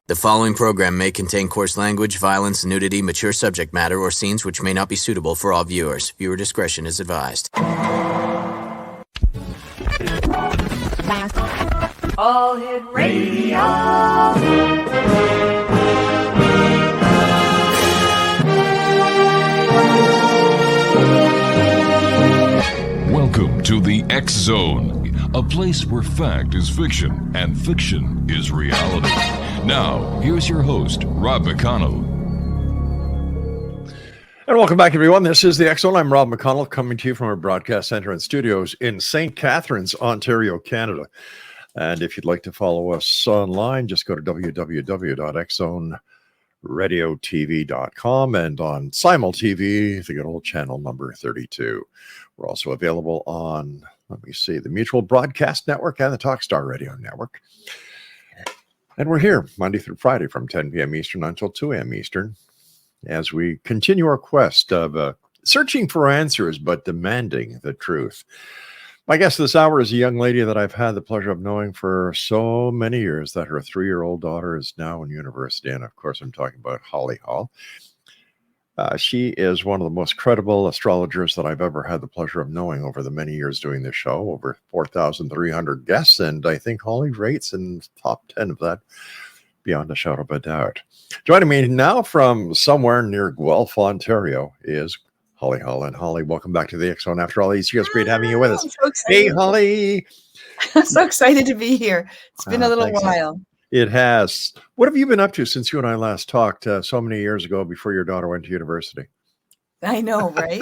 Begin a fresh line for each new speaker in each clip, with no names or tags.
The following program may contain coarse language, violence, nudity, mature subject matter, or scenes which may not be suitable for all viewers. Viewer discretion is advised.
All Hit Radio.
Welcome to the X Zone, a place where fact is fiction and fiction is reality. Now, here's your host, Rob McConnell.
And welcome back, everyone. This is the X Zone. I'm Rob McConnell, coming to you from our broadcast center and studios in St. Catharines, Ontario, Canada. And if you'd like to follow us online, just go to www.xzoneradiotv.com and on Simul TV, the good old channel number 32. We're also available on, the Mutual Broadcast Network and the Talkstar Radio Network. And we're here Monday through Friday from 10 p.m. Eastern until 2 a.m. Eastern as we continue our quest of searching for answers but demanding the truth. My guest this hour is a young lady that I've had the pleasure of knowing for so many years that her 3-year-old daughter is now in university. And of course, I'm talking about Holly Hall. She is one of the most credible astrologers that I've ever had the pleasure of knowing over the many years doing this show, over 4,300 guests. And I think Holly rates in the top 10 of that beyond a shadow of a doubt. Joining me now from somewhere near Guelph, Ontario is Holly Hall. And Holly, welcome back to the X Zone after all these years. Great having you with us.
So
hey, Holly.
I'm so excited to be here. It's been a little
thanks.
while.
It has. What have you been up to since you and I last talked so many years ago before your daughter went to university?
I know, right?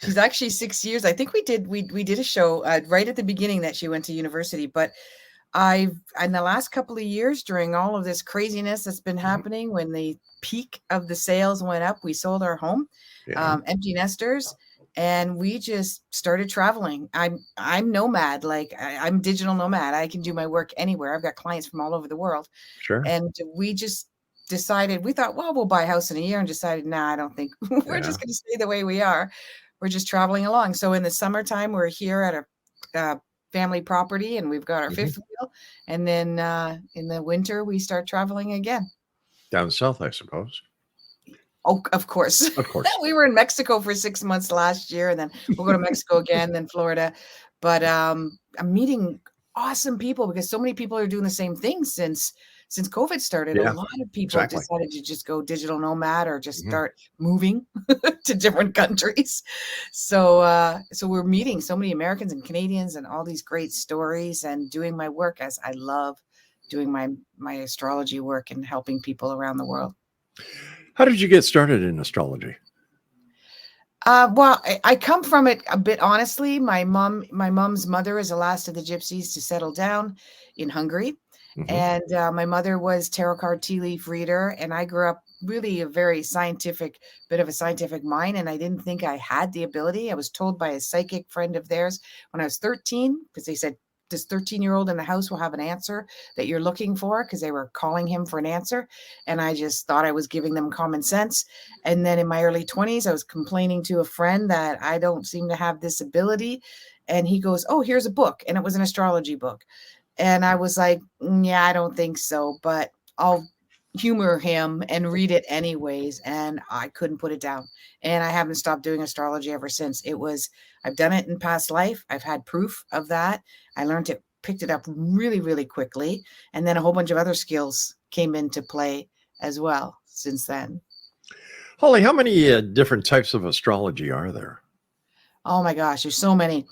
She's actually 6 years. I think we did a show right at the beginning that she went to university. But in the last couple of years, during all of this craziness that's been happening, when the peak of the sales went up, we sold our home, empty nesters. And we just started traveling. I'm nomad, I'm digital nomad. I can do my work anywhere. I've got clients from all over the world.
Sure.
And we just decided, we thought, well, we'll buy a house in a year, and decided, nah, I don't think we're just going to stay the way we are. We're just traveling along. So in the summertime, we're here at a family property, and we've got our fifth wheel. And then in the winter, we start traveling again.
Down south, I suppose.
Oh, of course.
Of course.
We were in Mexico for 6 months last year, and then we'll go to Mexico again, then Florida. But I'm meeting awesome people because so many people are doing the same thing since COVID started.
Yeah,
a lot of people
exactly.
decided to just go digital nomad or just start moving to different countries. So we're meeting so many Americans and Canadians and all these great stories, and doing my work, as I love doing my astrology work and helping people around the world.
How did you get started in astrology?
Well, I come from it a bit, honestly. My mom's mother is the last of the gypsies to settle down in Hungary. And my mother was tarot card tea leaf reader. And I grew up really a very bit of a scientific mind. And I didn't think I had the ability. I was told by a psychic friend of theirs when I was 13, because they said, this 13-year-old in the house will have an answer that you're looking for, because they were calling him for an answer. And I just thought I was giving them common sense. And then in my early 20s, I was complaining to a friend that I don't seem to have this ability. And he goes, oh, here's a book. And it was an astrology book. And I was like, yeah, I don't think so, but I'll humor him and read it anyways. And I couldn't put it down. And I haven't stopped doing astrology ever since. I've done it in past life. I've had proof of that. I picked it up really, really quickly. And then a whole bunch of other skills came into play as well since then.
Holly, how many different types of astrology are there?
Oh my gosh, there's so many.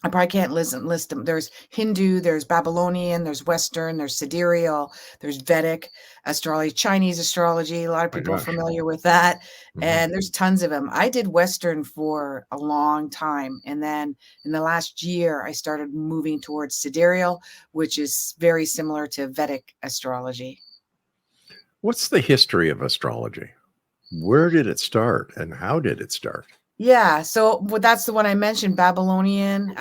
I probably can't list them. There's Hindu, there's Babylonian, there's Western, there's sidereal, there's Vedic astrology, Chinese astrology. A lot of people are familiar with that. And there's tons of them. I did Western for a long time. And then in the last year, I started moving towards sidereal, which is very similar to Vedic astrology.
What's the history of astrology? Where did it start and how did it start?
Yeah, so that's the one I mentioned, Babylonian.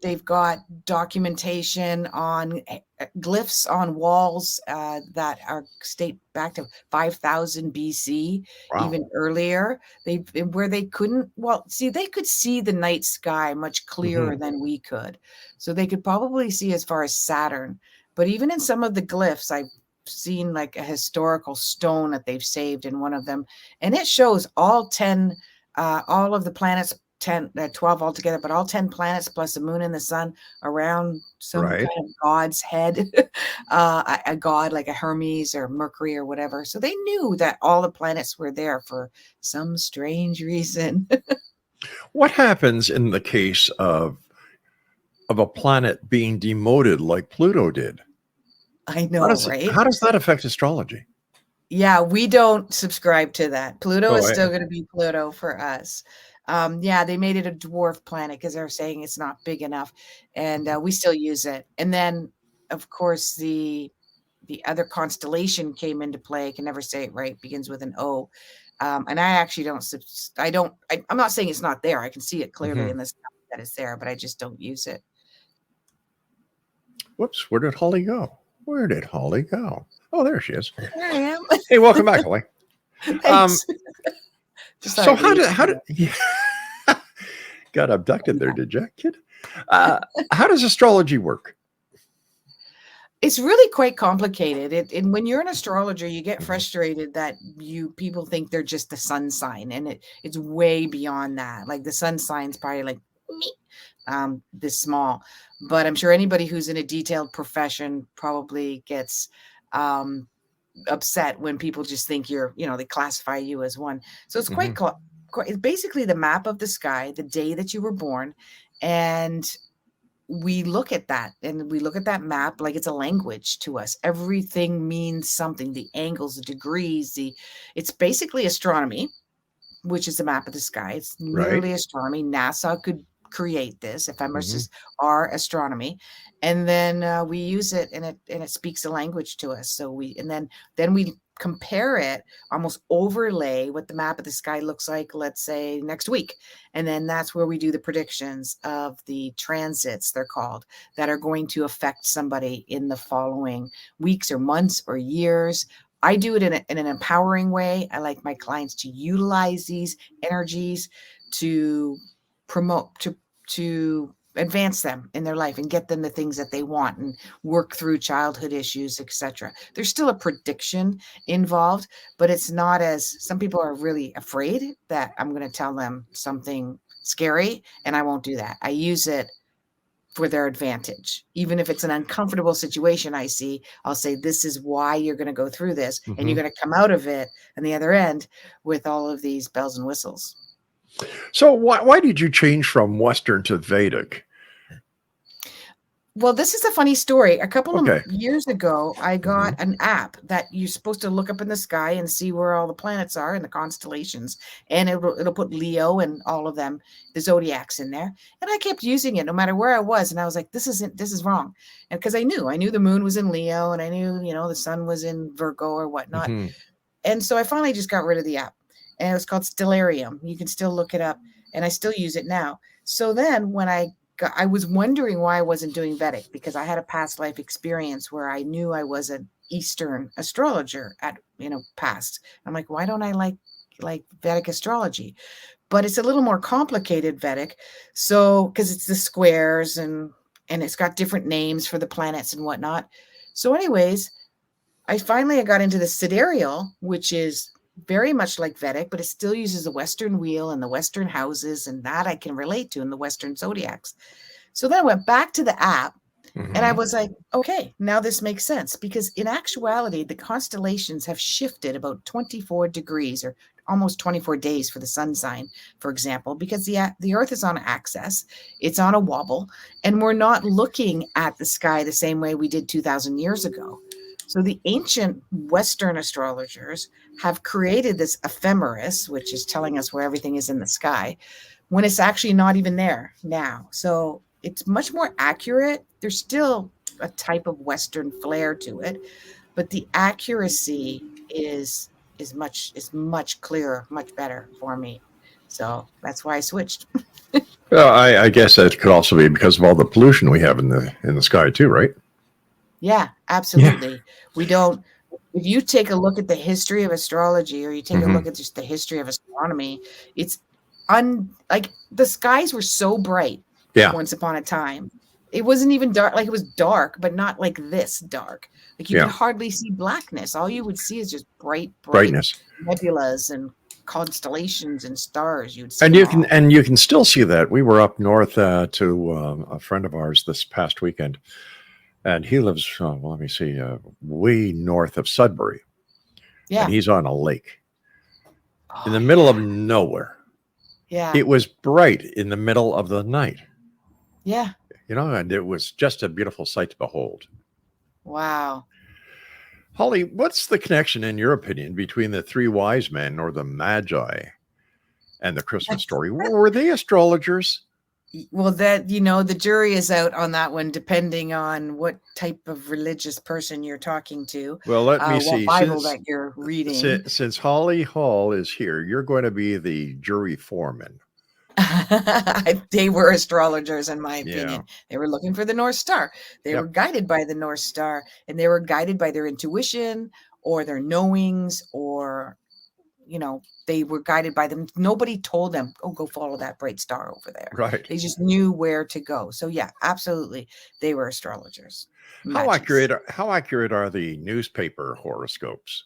They've got documentation on glyphs on walls that are date back to 5,000 BC, even earlier. They could see the night sky much clearer than we could. So they could probably see as far as Saturn. But even in some of the glyphs, I seen like a historical stone that they've saved in one of them, and it shows all 10, all of the planets, 12 altogether, but all 10 planets plus the moon and the sun around some
Right.
kind of god's head, a god like a Hermes or Mercury or whatever. So they knew that all the planets were there for some strange reason.
What happens in the case of a planet being demoted like Pluto did?
I know, right?
How does that affect astrology?
Yeah, we don't subscribe to that. Pluto is
Oh,
still going to be Pluto for us. Yeah, they made it a dwarf planet because they're saying it's not big enough, and we still use it. And then, of course, the other constellation came into play. I can never say it right. Begins with an O, and I actually don't. I'm not saying it's not there. I can see it clearly in the sky that it's there, but I just don't use it.
Whoops, where did Holly go? Where did Holly go? Oh, there she is.
There I am.
Hey, welcome back, Holly.
Thanks.
So how did yeah. Got abducted there, did you, kid? How does astrology work?
It's really quite complicated. And when you're an astrologer, you get frustrated that people think they're just the sun sign, and it's way beyond that. Like the sun sign's probably like me, this small. But I'm sure anybody who's in a detailed profession probably gets upset when people just think they classify you as one. So it's quite it's basically the map of the sky, the day that you were born, and we look at that, and we look at that map like it's a language to us. Everything means something. The angles, the degrees, it's basically astronomy, which is the map of the sky. It's merely astronomy. NASA could create this. Ephemeris are astronomy, and then we use it, and it speaks a language to us. So then we compare it, almost overlay what the map of the sky looks like, let's say next week, and then that's where we do the predictions of the transits, they're called, that are going to affect somebody in the following weeks or months or years. I do it in an empowering way. I like my clients to utilize these energies to promote, to advance them in their life and get them the things that they want and work through childhood issues, etc. There's still a prediction involved, but it's not as some people are really afraid that I'm going to tell them something scary, and I won't do that. I use it for their advantage. Even if it's an uncomfortable situation I'll say, this is why you're going to go through this, and you're going to come out of it on the other end with all of these bells and whistles.
So why did you change from Western to Vedic?
Well, this is a funny story. A couple of years ago, I got an app that you're supposed to look up in the sky and see where all the planets are in the constellations. And it'll put Leo and all of them, the zodiacs in there. And I kept using it no matter where I was. And I was like, this is wrong. And because I knew the moon was in Leo, and I knew, the sun was in Virgo or whatnot. And so I finally just got rid of the app. And it was called Stellarium. You can still look it up. And I still use it now. So then when I was wondering why I wasn't doing Vedic, because I had a past life experience where I knew I was an Eastern astrologer at past. I'm like, why don't I like Vedic astrology? But it's a little more complicated Vedic. So because it's the squares and it's got different names for the planets and whatnot. So anyways, I got into the sidereal, which is very much like Vedic, but it still uses the Western wheel and the Western houses, and that I can relate to in the Western zodiacs. So then I went back to the app, and I was like, okay, now this makes sense, because in actuality, the constellations have shifted about 24 degrees or almost 24 days for the sun sign, for example, because the Earth is on axis, it's on a wobble, and we're not looking at the sky the same way we did 2,000 years ago. So the ancient Western astrologers have created this ephemeris, which is telling us where everything is in the sky, when it's actually not even there now. So it's much more accurate. There's still a type of Western flair to it, but the accuracy is much clearer, much better for me. So that's why I switched.
Well, I guess that could also be because of all the pollution we have in the sky too, right?
Yeah, absolutely. Yeah. We don't, if you take a look at the history of astrology, or you take a look at just the history of astronomy, it's like the skies were so bright once upon a time, It wasn't even dark. Like, it was dark, but not like this dark. Like, you could
Yeah.
hardly see blackness. All you would see is just bright
Brightness.
nebulas and constellations and stars. You'd see
And
them
you
all.
can still see that. We were up north to a friend of ours this past weekend, and he lives, let me see, way north of Sudbury.
Yeah.
And he's on a lake in the
Oh,
middle of nowhere.
yeah.
It was bright in the middle of the night,
Yeah.
and it was just a beautiful sight to behold.
Wow.
Holly, what's the connection, in your opinion, between the three wise men or the Magi and the Christmas story? Were they astrologers?
Well, that, the jury is out on that one, depending on what type of religious person you're talking to.
Well, let me
what
see.
Bible that you're reading.
Since Holly Hall is here, you're going to be the jury foreman.
They were astrologers, in my opinion.
Yeah.
They were looking for the North Star. They
Yep.
were guided by the North Star, and they were guided by their intuition or their knowings, or they were guided by them. Nobody told them, "Oh, go follow that bright star over there."
Right.
They just knew where to go. So yeah, absolutely, they were astrologers.
How
Magis.
accurate are the newspaper horoscopes?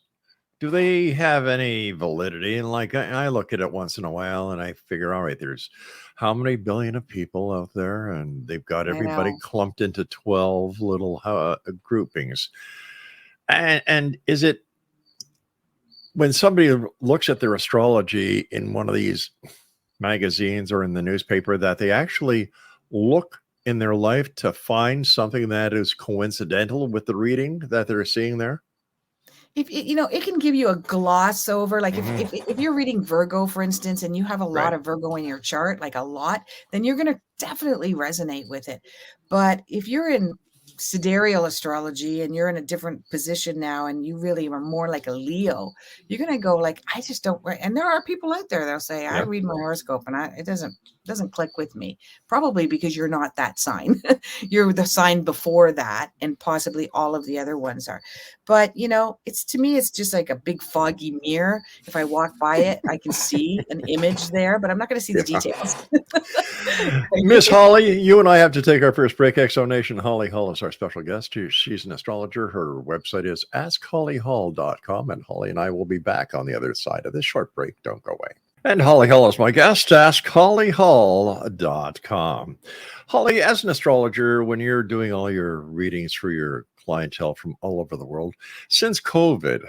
Do they have any validity? And like I look at it once in a while and I figure, all right, there's how many billion of people out there, and they've got
I
everybody
know.
clumped into 12 little groupings. And is it, when somebody looks at their astrology in one of these magazines or in the newspaper, that they actually look in their life to find something that is coincidental with the reading that they're seeing there?
If it can give you a gloss over, like if you're reading Virgo, for instance, and you have a lot
Right.
of Virgo in your chart, like a lot, then you're going to definitely resonate with it. But if you're in sidereal astrology and you're in a different position now, and you really are more like a Leo, you're going to go like, I just don't. And there are people out there that'll say, I
Yeah.
read my horoscope and it doesn't click with me. Probably because you're not that sign. You're the sign before that, and possibly all of the other ones are. But it's, to me, it's just like a big foggy mirror. If I walk by it, I can see an image there, but I'm not going to see the
Yeah.
details.
Miss Holly, you and I have to take our first break. Exo Nation, Holly Hall is our special guest. She's an astrologer. Her website is askhollyhall.com, and Holly and I will be back on the other side of this short break. Don't go away. And Holly Hall is my guest. askhollyhall.com. Holly, as an astrologer, when you're doing all your readings for your clientele from all over the world, since COVID,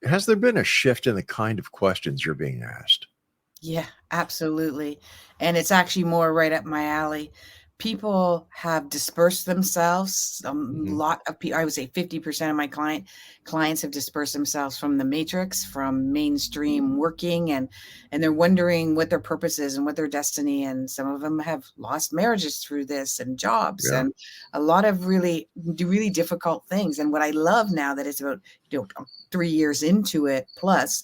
has there been a shift in the kind of questions you're being asked?
Yeah, absolutely. And it's actually more right up my alley. People have dispersed themselves. A lot of people, I would say 50% of my clients have dispersed themselves from the matrix, from mainstream working, and they're wondering what their purpose is and what their destiny. And some of them have lost marriages through this, and jobs,
Yeah.
and a lot of really, really difficult things. And what I love now that it's about 3 years into it plus,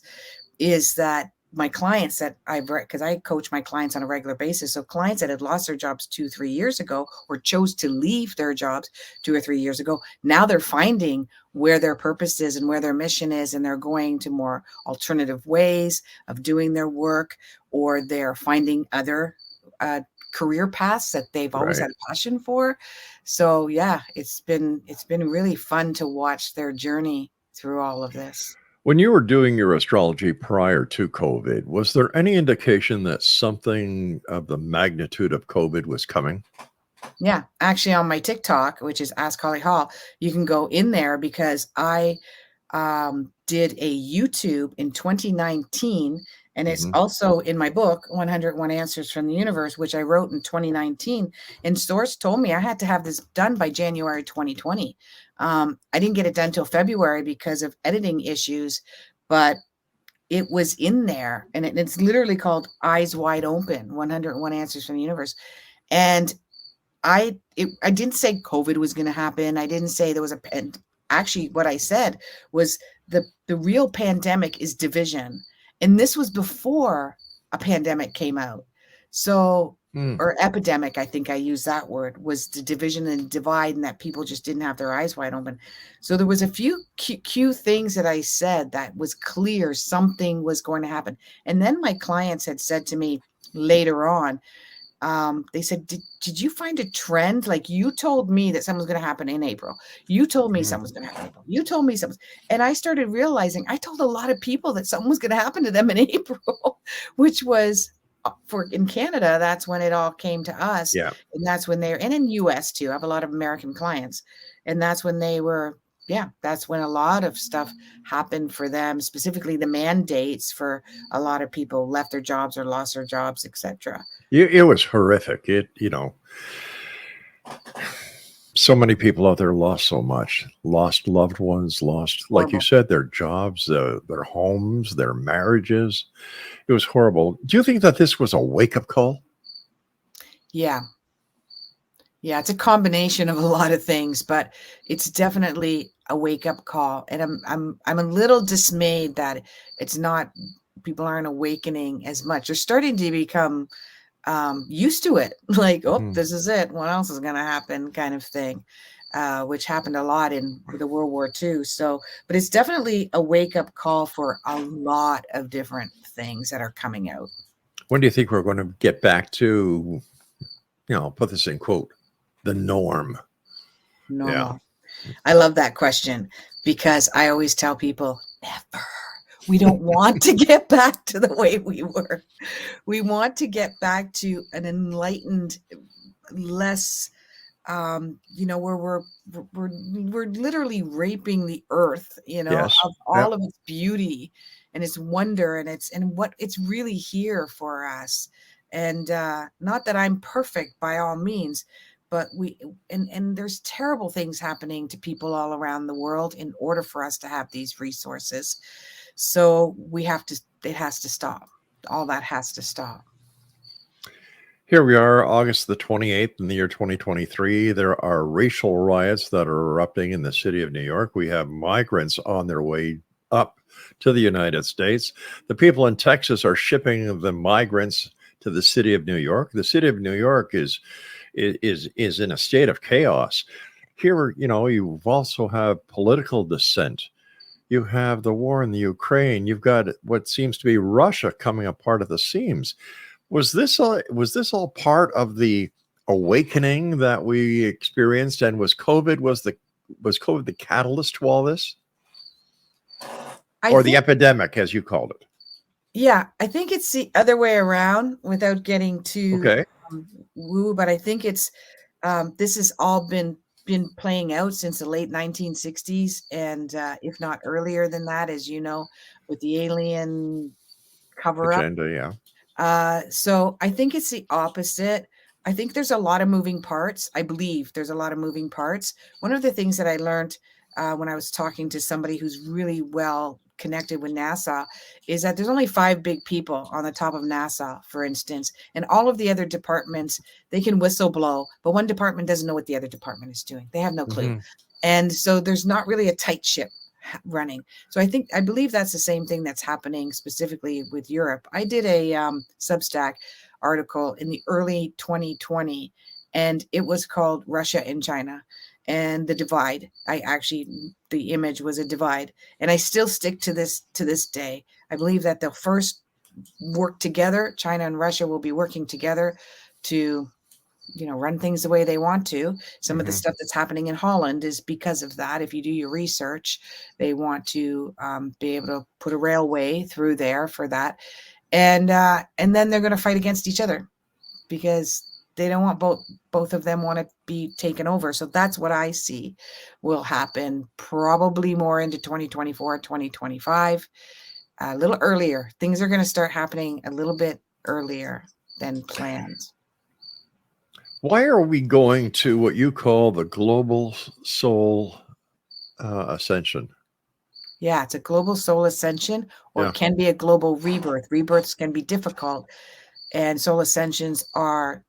is that my clients that because I coach my clients on a regular basis. So clients that had lost their jobs 2-3 years ago, or chose to leave their jobs 2 or 3 years ago, now they're finding where their purpose is and where their mission is. And they're going to more alternative ways of doing their work, or they're finding other career paths that they've always
Right.
had a passion for. So yeah, it's been really fun to watch their journey through all of this.
When you were doing your astrology prior to COVID, was there any indication that something of the magnitude of COVID was coming?
Yeah, actually on my TikTok, which is Ask Holly Hall, you can go in there, because I did a YouTube in 2019, and it's also in my book, 101 Answers from the Universe, which I wrote in 2019. And Source told me I had to have this done by January 2020. I didn't get it done till February because of editing issues, but it was in there, and it's literally called Eyes Wide Open, 101 Answers from the Universe. And I didn't say COVID was going to happen. I didn't say there was actually what I said was the real pandemic is division. And this was before a pandemic came out. So, or epidemic, I think I used that word, was the division and divide, and that people just didn't have their eyes wide open. So there was a few key things that I said that was clear something was going to happen. And then my clients had said to me later on, they said, did you find a trend? Like, you told me that something's going to happen in April. You told me something's going to happen in April. You told me something. And I started realizing I told a lot of people that something was going to happen to them in April, which was in Canada. That's when it all came to us.
Yeah.
And that's when and in US too. I have a lot of American clients. And that's when that's when a lot of stuff happened for them, specifically the mandates for a lot of people left their jobs or lost their jobs, etc.
It was horrific. So many people out there lost so much, lost loved ones, lost, like you said, their jobs, their homes, their marriages. It was horrible. Do you think that this was a wake-up call?
Yeah. Yeah, it's a combination of a lot of things, but it's definitely a wake-up call. And I'm a little dismayed that it's not, people aren't awakening as much. They're starting to become used to it. Like, this is it. What else is going to happen, kind of thing, which happened a lot in the World War II. So, but it's definitely a wake-up call for a lot of different things that are coming out.
When do you think we're going to get back to, put this in quote, the norm?
Normal. Yeah. I love that question because I always tell people, never. We don't want to get back to the way we were. We want to get back to an enlightened, less, where we're literally raping the earth,
Yes.
of all of its beauty and its wonder and what it's really here for us. And not that I'm perfect by all means, but and there's terrible things happening to people all around the world in order for us to have these resources. So it has to stop. All that has to stop.
Here we are, August the 28th in the year 2023. There are racial riots that are erupting in the city of New York. We have migrants on their way up to the United States. The people in Texas are shipping the migrants to the city of New York. The city of New York is in a state of chaos. Here, you also have political dissent. You have the war in the Ukraine. You've got what seems to be Russia coming apart at the seams. Was this all part of the awakening that we experienced? And was COVID the catalyst to all this, the epidemic, as you called it?
Yeah, I think it's the other way around. Without getting too woo, but I think it's this has all been playing out since the late 1960s, and if not earlier than that, as you know, with the alien cover-up
agenda. Yeah.
So I think it's the opposite. I think there's a lot of moving parts. I believe there's a lot of moving parts. One of the things that I learned when I was talking to somebody who's really well connected with NASA is that there's only 5 big people on the top of NASA, for instance, and all of the other departments, they can whistle blow, but one department doesn't know what the other department is doing. They have no clue. Mm-hmm. And so there's not really a tight ship running. So I believe that's the same thing that's happening specifically with Europe. I did a Substack article in the early 2020, and it was called Russia and China and the divide. The image was a divide, and I still stick to this day. I believe that they'll first work together. China and Russia will be working together to, run things the way they want to. Some of the stuff that's happening in Holland is because of that. If you do your research, they want to be able to put a railway through there for that. And then they're going to fight against each other because they don't want both of them want to be taken over. So that's what I see will happen probably more into 2024, 2025, a little earlier. Things are going to start happening a little bit earlier than planned.
Why are we going to what you call the global soul ascension?
Yeah, it's a global soul ascension, or it can be a global rebirth. Rebirths can be difficult, and soul ascensions are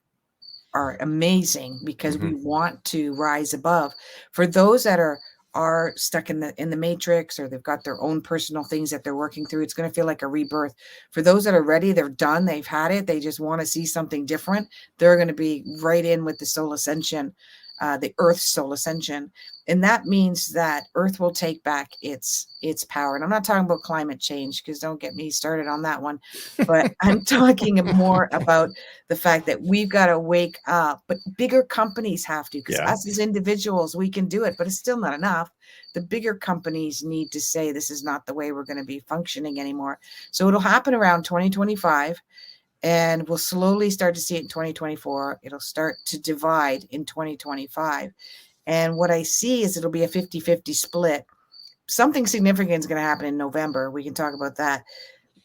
amazing because we want to rise above. For those that are stuck in the matrix, or they've got their own personal things that they're working through, it's going to feel like a rebirth. For those that are ready, they're done, they've had it, they just want to see something different, they're going to be right in with the soul ascension the Earth's soul ascension. And that means that Earth will take back its power. And I'm not talking about climate change, because don't get me started on that one. But I'm talking more about the fact that we've got to wake up. But bigger companies have to, because us as individuals, we can do it, but it's still not enough. The bigger companies need to say, this is not the way we're going to be functioning anymore. So it'll happen around 2025. And we'll slowly start to see it in 2024. It'll start to divide in 2025. And what I see is it'll be a 50-50 split. Something significant is going to happen in November. We can talk about that.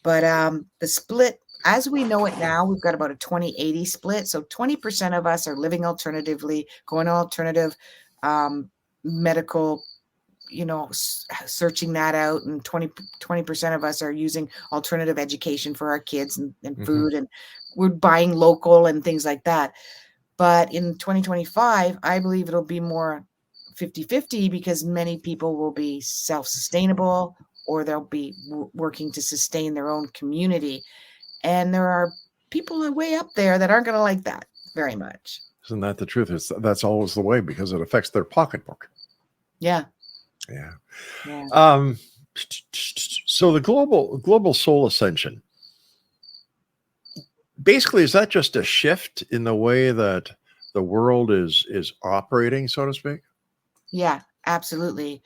But the split, as we know it now, we've got about a 20-80 split. So 20% of us are living alternatively, going to alternative medical, searching that out. And 20% of us are using alternative education for our kids and food. And we're buying local and things like that. But in 2025, I believe it'll be more 50-50, because many people will be self-sustainable, or they'll be working to sustain their own community. And there are people way up there that aren't going to like that very much.
Isn't that the truth? That's always the way, because it affects their pocketbook.
Yeah.
So the global soul ascension, basically, is that just a shift in the way that the world is operating, so to speak?
Yeah, absolutely.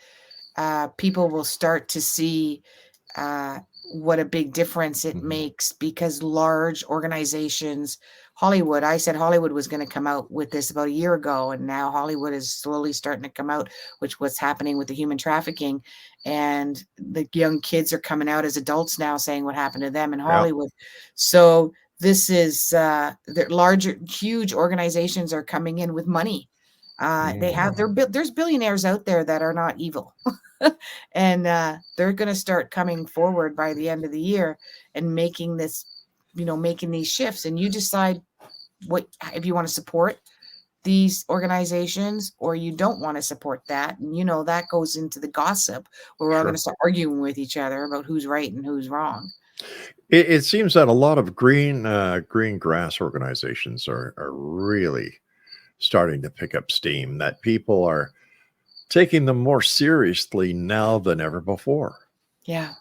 People will start to see what a big difference it makes, because large organizations, Hollywood, I said Hollywood was going to come out with this about a year ago, and now Hollywood is slowly starting to come out with what's happening with the human trafficking. And the young kids are coming out as adults now saying what happened to them in Hollywood. So this is the larger, huge organizations are coming in with money. There's billionaires out there that are not evil. And they're going to start coming forward by the end of the year and making this, making these shifts. And you decide if you want to support these organizations or you don't want to support that. And, that goes into the gossip, where we're all going to start arguing with each other about who's right and who's wrong.
It seems that a lot of green grass organizations are really starting to pick up steam, that people are taking them more seriously now than ever before.
Yeah.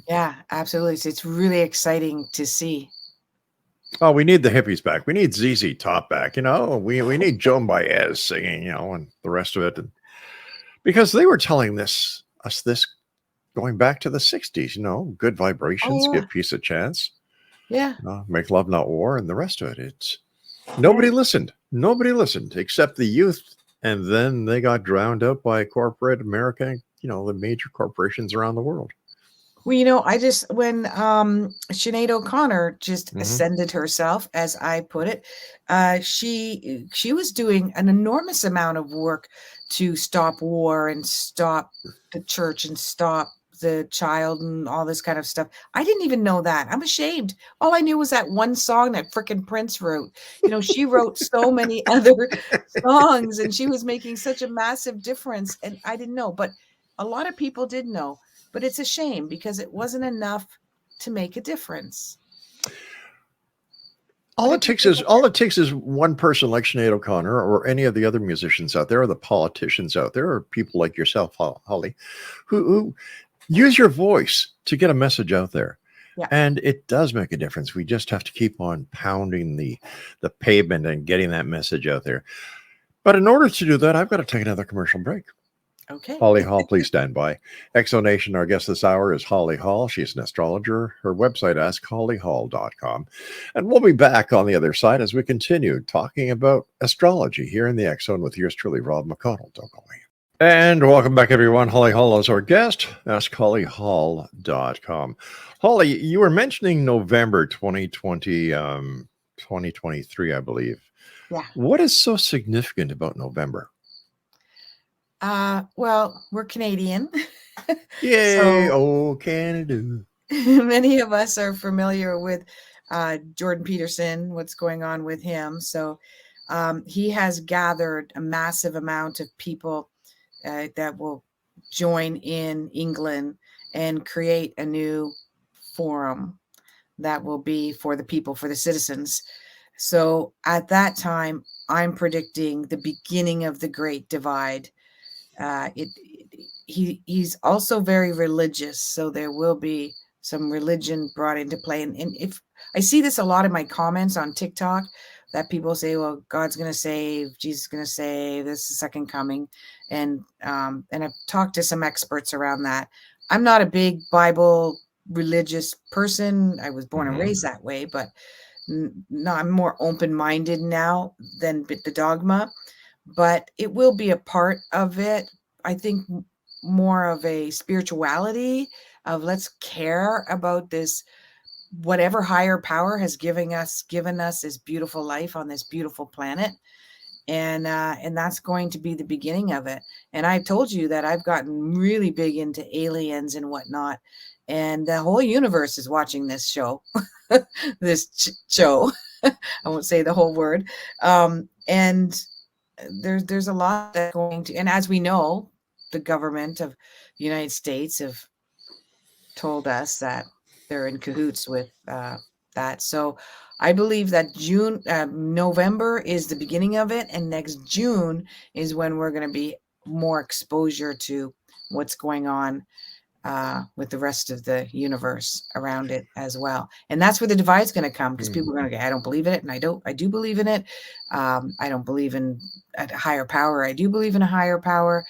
Yeah, absolutely. So it's really exciting to see.
Oh, we need the hippies back. We need ZZ Top back. We need Joan Baez singing, and the rest of it. Because they were telling us this going back to the 60s, good vibrations, give peace a chance.
Yeah.
Make love, not war, and the rest of it. Nobody listened. Nobody listened except the youth. And then they got drowned out by corporate America, the major corporations around the world.
Well, when Sinead O'Connor just ascended herself, as I put it, she was doing an enormous amount of work to stop war and stop the church and stop the child and all this kind of stuff. I didn't even know that. I'm ashamed. All I knew was that one song that frickin' Prince wrote. She wrote so many other songs, and she was making such a massive difference. And I didn't know, but a lot of people did know. But it's a shame, because it wasn't enough to make a difference.
All it takes is one person like Sinead O'Connor, or any of the other musicians out there, or the politicians out there, or people like yourself, Holly, who use your voice to get a message out there.
Yeah.
And it does make a difference. We just have to keep on pounding the pavement and getting that message out there. But in order to do that, I've got to take another commercial break.
Okay.
Holly Hall, please stand by. Exonation, our guest this hour is Holly Hall. She's an astrologer. Her website, askhollyhall.com. And we'll be back on the other side as we continue talking about astrology here in the X Zone with yours truly, Rob McConnell. Don't go away. And welcome back, everyone. Holly Hall is our guest. askhollyhall.com. Holly, you were mentioning November 2020, 2023, I believe.
Yeah.
What is so significant about November?
Well, we're Canadian.
Yay, Canada.
Many of us are familiar with Jordan Peterson, what's going on with him. So he has gathered a massive amount of people that will join in England and create a new forum that will be for the people, for the citizens. So at that time, I'm predicting the beginning of the Great Divide. He's also very religious, so there will be some religion brought into play. And if I see this a lot in my comments on TikTok, that people say, well, God's going to save, Jesus is going to save, this is the second coming. And I've talked to some experts around that. I'm not a big Bible religious person. I was born and raised that way, but no, I'm more open-minded now than the dogma, but it will be a part of it. I think more of a spirituality of let's care about this, whatever higher power has given us this beautiful life on this beautiful planet. And that's going to be the beginning of it. And I told you that I've gotten really big into aliens and whatnot. And the whole universe is watching this show, show. I won't say the whole word. And there's a lot that's going to, and as we know, the government of the United States have told us that they're in cahoots with that. So I believe that November is the beginning of it. And next June is when we're going to be more exposure to what's going on with the rest of the universe around it as well. And that's where the divide's going to come, because people are going to go, I don't believe in it. And I do believe in it. I don't believe in a higher power. I do believe in a higher power.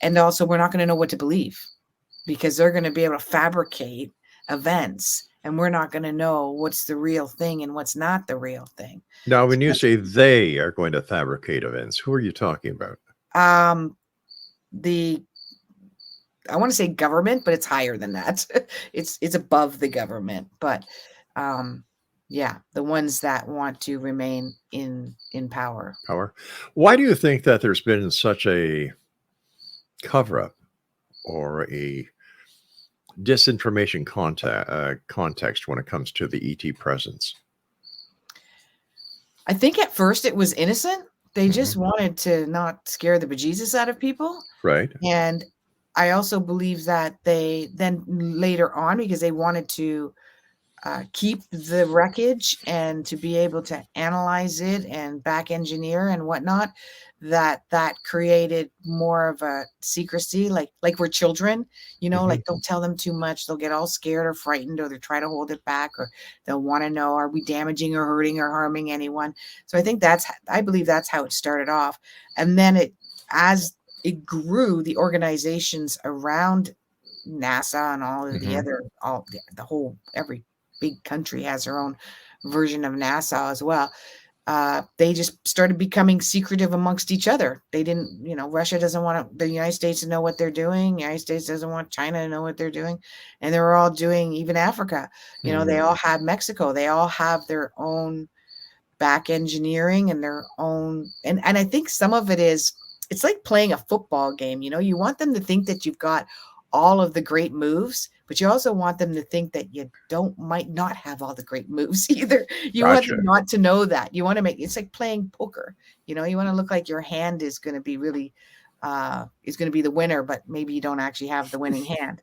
And also we're not going to know what to believe, because they're going to be able to fabricate events, and we're not going to know what's the real thing and what's not the real thing.
Now, when you say they are going to fabricate events, who are you talking about?
I want to say government, but it's higher than that. It's above the government, but yeah, the ones that want to remain in power.
Why do you think that there's been such a cover-up or a disinformation context when it comes to the ET presence?
I think at first it was innocent. They just wanted to not scare the bejesus out of people.
Right.
And I also believe that they then later on, because they wanted to keep the wreckage and to be able to analyze it and back engineer and whatnot, that created more of a secrecy, like we're children, like don't tell them too much. They'll get all scared or frightened, or they try to hold it back, or they'll want to know, are we damaging or hurting or harming anyone? So I believe that's how it started off. And then as it grew, the organizations around NASA and all of the other, every big country has their own version of NASA as well. They just started becoming secretive amongst each other. They didn't, Russia doesn't want the United States to know what they're doing. The United States doesn't want China to know what they're doing. And they're all doing, even Africa, they all have Mexico. They all have their own back engineering and their own. And I think some of it is, it's like playing a football game. You want them to think that you've got all of the great moves, but you also want them to think that you might not have all the great moves either. You want them not to know that. You want to it's like playing poker. You want to look like your hand is going to be really, is going to be the winner, but maybe you don't actually have the winning hand,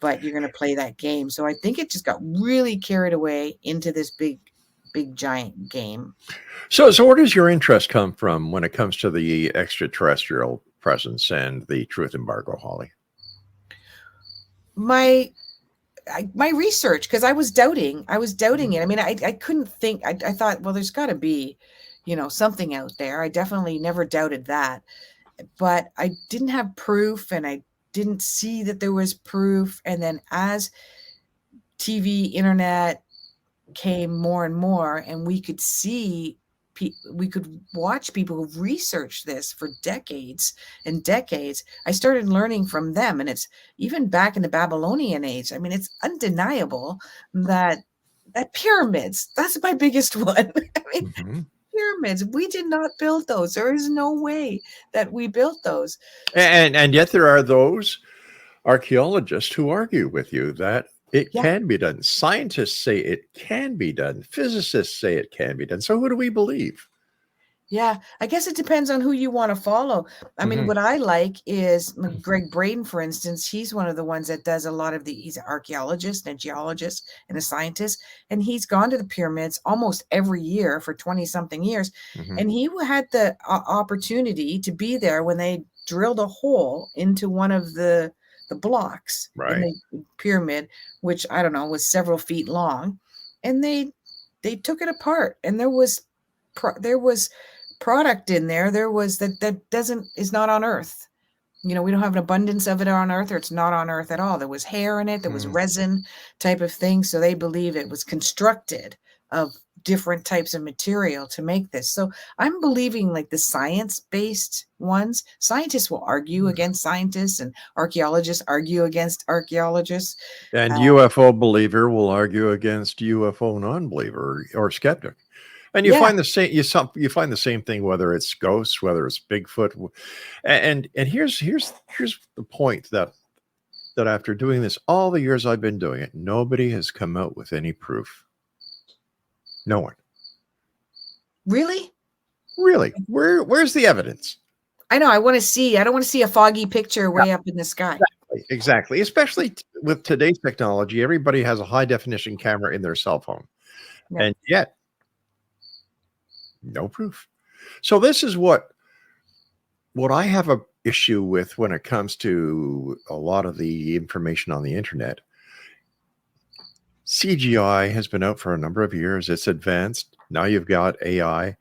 but you're going to play that game. So I think it just got really carried away into this big giant game.
So where does your interest come from when it comes to the extraterrestrial presence and the truth embargo, Holly?
My research, because I was doubting it. I mean, I couldn't think. I thought, well, there's got to be, something out there. I definitely never doubted that, but I didn't have proof, and I didn't see that there was proof. And then as TV, internet came more and more, and we could see, we could watch people who've researched this for decades and decades. I started learning from them, and it's even back in the Babylonian age. I mean, it's undeniable that pyramids, that's my biggest one. I mean, pyramids, we did not build those. There is no way that we built those.
And yet there are those archaeologists who argue with you that it can be done. Scientists say it can be done. Physicists say it can be done. So who do we believe?
Yeah, I guess it depends on who you want to follow. I mean, what I like is Gregg Braden, for instance. He's one of the ones that does a lot of he's an archaeologist and a geologist and a scientist, and he's gone to the pyramids almost every year for 20 something years. And he had the opportunity to be there when they drilled a hole into one of the blocks in
Right.
the pyramid, which I don't know was several feet long, and they took it apart, and there was product in there was that is not on Earth. We don't have an abundance of it on Earth, or it's not on Earth at all. There was hair in it, there was resin type of thing, so they believe it was constructed of different types of material to make this. So I'm believing like the science-based ones. Scientists will argue against scientists, and archaeologists argue against archaeologists.
And UFO believer will argue against UFO non-believer or skeptic. And you find the same. You find the same thing whether it's ghosts, whether it's Bigfoot, and here's the point that after doing this all the years I've been doing it, nobody has come out with any proof. No one.
Really?
Where's the evidence?
I know. I want to see. I don't want to see a foggy picture way up in the sky.
Exactly. Especially with today's technology, everybody has a high definition camera in their cell phone, and yet. No proof. So this is what I have a issue with when it comes to a lot of the information on the internet. CGI has been out for a number of years. It's advanced. Now you've got AI.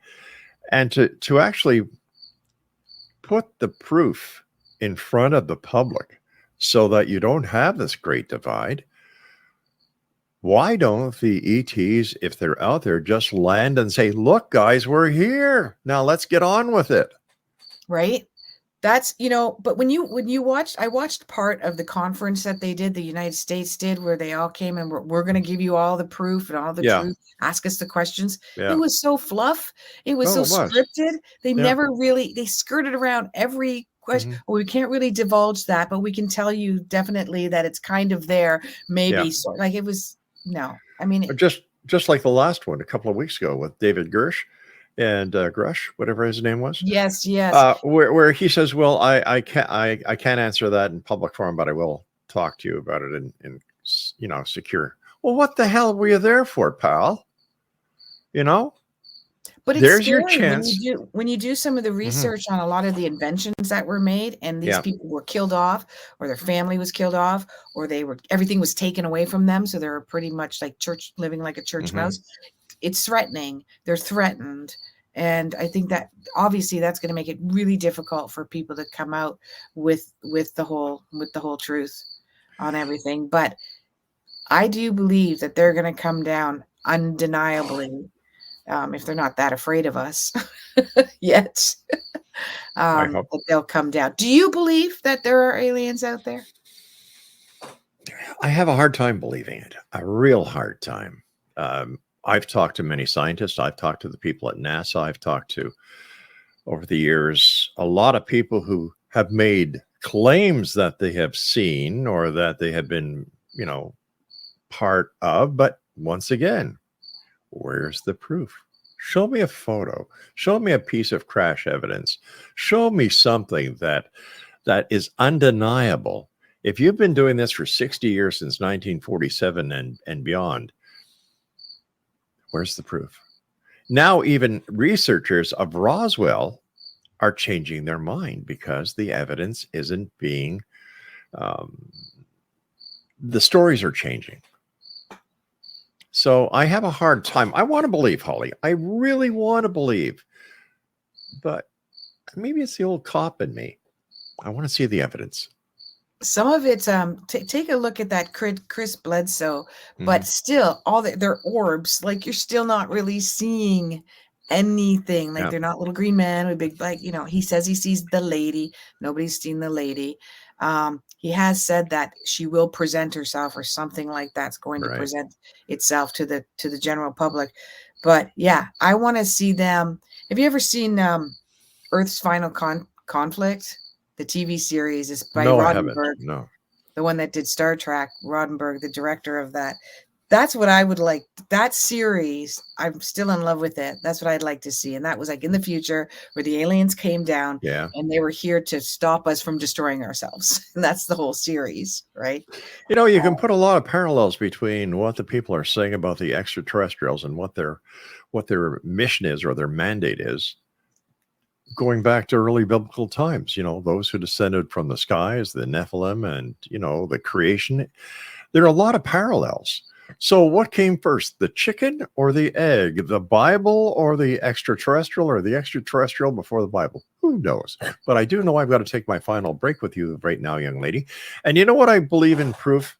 And to actually put the proof in front of the public so that you don't have this great divide, why don't the ETs, if they're out there, just land and say, look, guys, we're here. Now let's get on with it.
Right. That's, but when you watched, I watched part of the conference that they did, the United States did, where they all came and we're going to give you all the proof and all the truth. Ask us the questions.
Yeah.
It was so fluff. It was scripted. They never really, they skirted around every question. Well, we can't really divulge that, but we can tell you definitely that it's kind of there. Maybe like it was. No, I mean,
just like the last one a couple of weeks ago with David Gersh and Grush, whatever his name was.
Yes.
Where he says, well, I can't answer that in public forum, but I will talk to you about it in secure. Well, what the hell were you there for, pal?
But it's
there's
scary
your chance
when you do some of the research on a lot of the inventions that were made, and these people were killed off, or their family was killed off, or everything was taken away from them, so they're pretty much like living like a church mouse. It's threatening. They're threatened, and I think that obviously that's going to make it really difficult for people to come out with the whole truth on everything. But I do believe that they're going to come down undeniably. If they're not that afraid of us yet, that they'll come down. Do you believe that there are aliens out there?
I have a hard time believing it, a real hard time. I've talked to many scientists. I've talked to the people at NASA. I've talked to, over the years, a lot of people who have made claims that they have seen or that they have been, part of. But once again, where's the proof? Show me a photo. Show me a piece of crash evidence. Show me something that is undeniable. If you've been doing this for 60 years, since 1947 and beyond, where's the proof? Now, even researchers of Roswell are changing their mind because the evidence isn't being, the stories are changing. So I have a hard time. I want to believe, Holly. I really want to believe. But maybe it's the old cop in me. I want to see the evidence.
Some of it's take a look at that Chris Bledsoe, but still all their orbs, like you're still not really seeing anything. Like they're not little green man with big, like, he says he sees the lady. Nobody's seen the lady. He has said that she will present herself or something like that's going to present itself to the general public. But yeah, I want to see them. Have you ever seen Earth's Final Conflict? The TV series is by Roddenberry.
No.
The one that did Star Trek, Roddenberry, the director of that. That's what I would like. That series, I'm still in love with it. That's what I'd like to see. And that was like in the future where the aliens came down and they were here to stop us from destroying ourselves. And that's the whole series, right?
You know, you can put a lot of parallels between what the people are saying about the extraterrestrials and what their mission is or their mandate is, going back to early biblical times. You know, those who descended from the skies, the Nephilim, and, you know, the creation. There are a lot of parallels. So what came first, the chicken or the egg, the Bible or the extraterrestrial before the Bible? Who knows? But I do know I've got to take my final break with you right now, young lady. And you know what I believe in proof?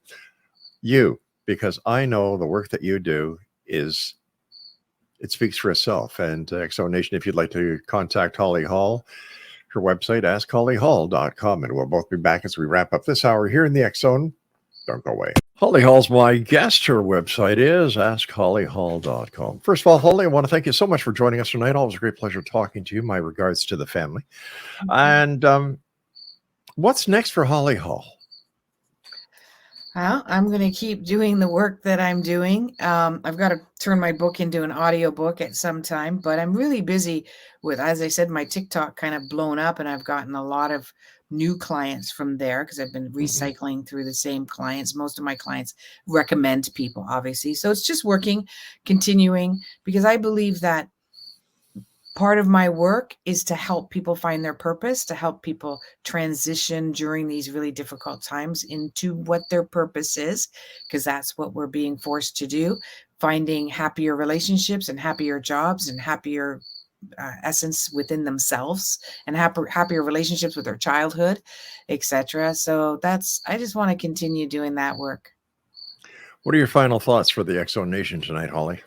You, because I know the work that you do it speaks for itself. And Exo Nation, if you'd like to contact Holly Hall, her website, askhollyhall.com. And we'll both be back as we wrap up this hour here in the X Zone. Don't go away. Holly Hall's my guest. Her website is askhollyhall.com. First of all, Holly, I want to thank you so much for joining us tonight. Always a great pleasure talking to you. My regards to the family. And what's next for Holly Hall?
Well, I'm going to keep doing the work that I'm doing. I've got to turn my book into an audio book at some time, but I'm really busy with, as I said, my TikTok kind of blown up, and I've gotten a lot of new clients from there because I've been recycling through the same clients. Most of my clients recommend people, obviously. So it's just working, continuing, because I believe that part of my work is to help people find their purpose, to help people transition during these really difficult times into what their purpose is, because that's what we're being forced to do, finding happier relationships and happier jobs and happier essence within themselves and happier relationships with their childhood, etc. So I just want to continue doing that work.
What are your final thoughts for the Exo Nation tonight, Holly?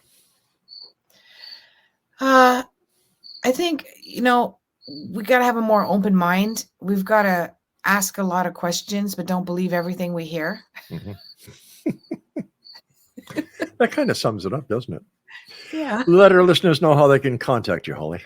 I think, you know, we got to have a more open mind. We've got to ask a lot of questions, but don't believe everything we hear.
That kind of sums it up, doesn't it?
Yeah.
Let our listeners know how they can contact you, Holly.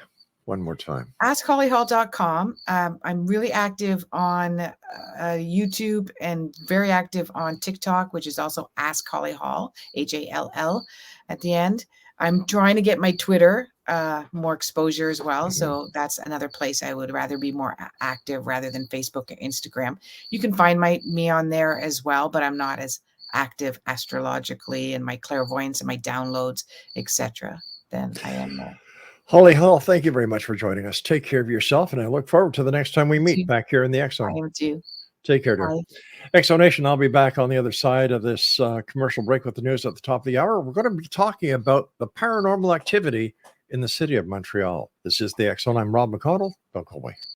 One more time.
AskHollyHall.com. I'm really active on YouTube and very active on TikTok, which is also Ask Holly Hall, HALL at the end. I'm trying to get my Twitter more exposure as well. So that's another place I would rather be more active rather than Facebook or Instagram. You can find me on there as well, but I'm not as active astrologically and my clairvoyance and my downloads, etc. than I am there.
Holly Hall, thank you very much for joining us. Take care of yourself, and I look forward to the next time we meet back here in the X Zone.
I am too.
Take care, dear. Exo Nation, I'll be back on the other side of this commercial break with the news at the top of the hour. We're going to be talking about the paranormal activity in the city of Montreal. This is the X Zone. I'm Rob McConnell. Don't go away.